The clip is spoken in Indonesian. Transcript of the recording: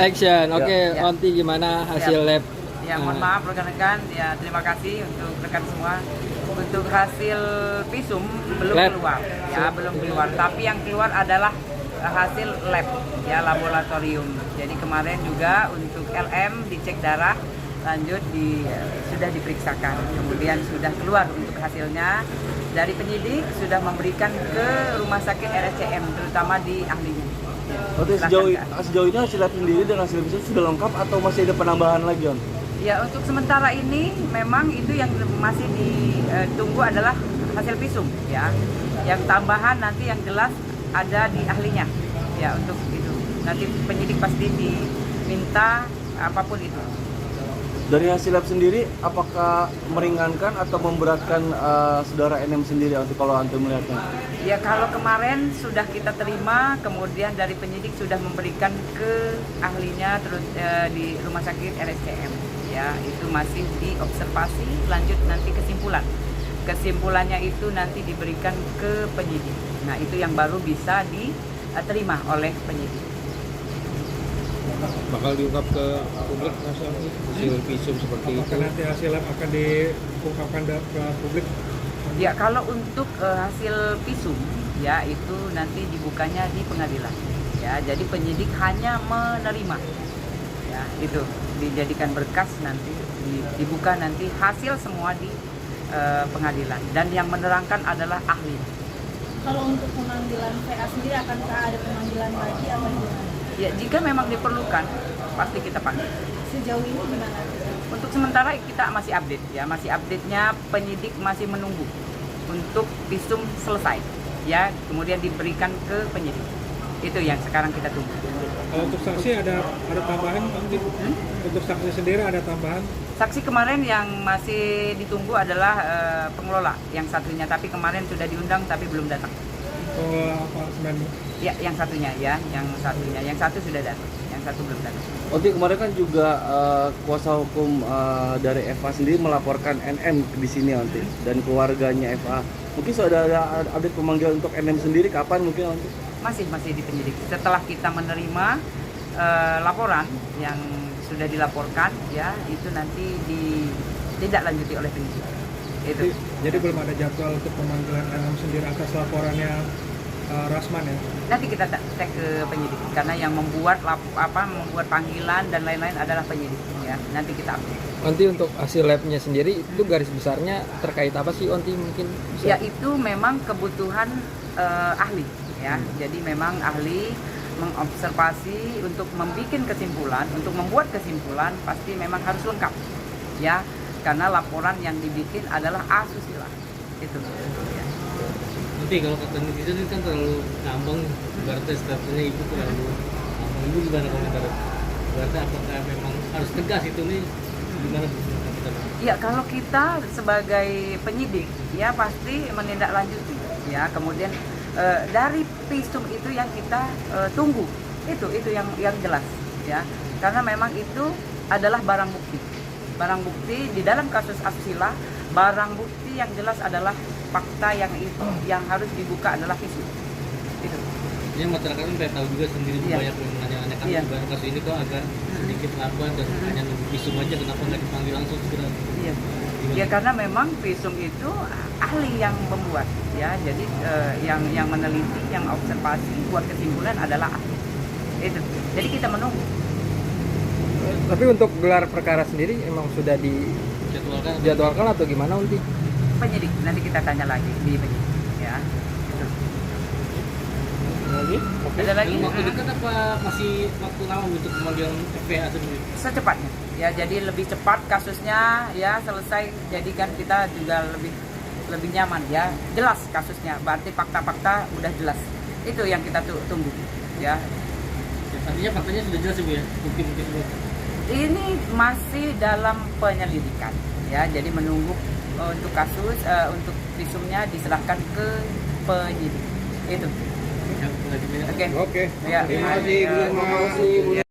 Action, oke. Ya. Onti gimana hasil lab? Ya, mohon maaf rekan-rekan. Ya, terima kasih untuk rekan semua. Untuk hasil visum belum Lab. keluar, ya belum keluar. Tapi yang keluar adalah hasil lab, ya laboratorium. Jadi kemarin juga untuk LM dicek darah, lanjut sudah diperiksakan. Kemudian sudah keluar untuk hasilnya. Dari penyidik sudah memberikan ke rumah sakit RSCM, terutama di ahlinya. Oke, sejauh ini hasil lab sendiri dan hasil visum sudah lengkap atau masih ada penambahan lagi, On? Ya, untuk sementara ini memang itu yang masih ditunggu adalah hasil visum, ya. Yang tambahan nanti yang jelas ada di ahlinya, ya untuk itu. Nanti penyidik pasti diminta apapun itu. Dari hasil lab sendiri, apakah meringankan atau memberatkan saudara NM sendiri, Onti, kalau Onti melihatnya? Ya, kalau kemarin sudah kita terima, kemudian dari penyidik sudah memberikan ke ahlinya terus di rumah sakit RSCM. Ya, itu masih diobservasi, lanjut nanti kesimpulan. Kesimpulannya itu nanti diberikan ke penyidik. Nah, itu yang baru bisa diterima oleh penyidik. Bakal diungkap ke publik hasil visum seperti itu. Apakah nanti hasil lab akan diungkapkan ke publik? Ya, kalau untuk hasil visum, ya itu nanti dibukanya di pengadilan. Ya, jadi penyidik hanya menerima. Ya, itu dijadikan berkas nanti dibuka nanti hasil semua di pengadilan dan yang menerangkan adalah ahli. Kalau untuk pemanggilan PA sendiri akankah ada pemanggilan lagi atau gimana? Ya, jika memang diperlukan pasti kita panggil. Sejauh ini gimana? Untuk sementara kita masih update, ya masih update-nya, penyidik masih menunggu untuk visum selesai, ya kemudian diberikan ke penyidik. Itu yang sekarang kita tunggu. Kalau untuk saksi ada tambahan? Untuk saksi sendiri ada tambahan? Saksi kemarin yang masih ditunggu adalah pengelola yang satunya, tapi kemarin sudah diundang tapi belum datang. Apartemen. Ya, yang satunya, yang satu sudah datang, yang satu belum datang. Onti, kemarin kan juga kuasa hukum dari FA sendiri melaporkan NM di sini, Onti, dan keluarganya FA. Mungkin sudah ada update pemanggilan untuk NM sendiri kapan mungkin, Onti? Masih di penyidik. Setelah kita menerima laporan yang sudah dilaporkan, ya itu nanti ditindaklanjuti oleh penyidik. Itu. Jadi belum ada jadwal untuk pemanggilan NM sendiri atas laporannya Rasman, ya? Nanti kita cek ke penyidik karena yang membuat panggilan dan lain-lain adalah penyidik, ya. Nanti kita update. Onti, untuk hasil labnya sendiri itu garis besarnya terkait apa sih, Onti, mungkin bisa? Ya, itu memang kebutuhan ahli, ya. Jadi memang ahli mengobservasi untuk membuat kesimpulan pasti memang harus lengkap, ya. Karena laporan yang dibikin adalah asusila. Itu. Ya. Nanti kalau kata netizen ini kan terlalu ngambang, berarti statusnya ibu terlalu ngambang. Ibu gimana komentar? Berarti apakah memang harus tegas itu nih? Gimana kita? Ya, kalau kita sebagai penyidik, ya pasti menindaklanjuti, ya. Kemudian dari visum itu yang kita tunggu, itu yang jelas, ya. Karena memang itu adalah barang bukti di dalam kasus asusila. Barang bukti yang jelas adalah fakta yang harus dibuka adalah visum. Itu. Ini masyarakat kan pengen tahu juga sendiri, banyak yang menanyakan juga kasus ini kok agak sedikit lamban dan hanya nunggu visum aja, kenapa nggak dipanggil langsung segera? Iya. Ya, karena memang visum itu ahli yang membuat, ya. Jadi yang meneliti, yang observasi, buat kesimpulan adalah ahli. Itu. Jadi kita menunggu. Tapi untuk gelar perkara sendiri emang sudah dijadwalkan atau gimana, Onti? Penyidik, nanti kita tanya lagi di penyidik, ya. Itu. Lagi? Ada lagi? Dalam waktu dekat apa masih waktu lama untuk pemanggilan FPA sendiri? Secepatnya, ya. Jadi lebih cepat kasusnya, ya selesai. Jadi kan kita juga lebih nyaman, ya. Jelas kasusnya, berarti fakta-fakta udah jelas. Itu yang kita tunggu, ya. Artinya faktanya sudah jelas, Ibu, ya? Bukti-bukti semua. Ini masih dalam penyelidikan, ya. Jadi menunggu untuk kasus, untuk visumnya diserahkan ke penyidik. Itu. Yang lagi Oke. Oke. Ya. Terima kasih, Bu.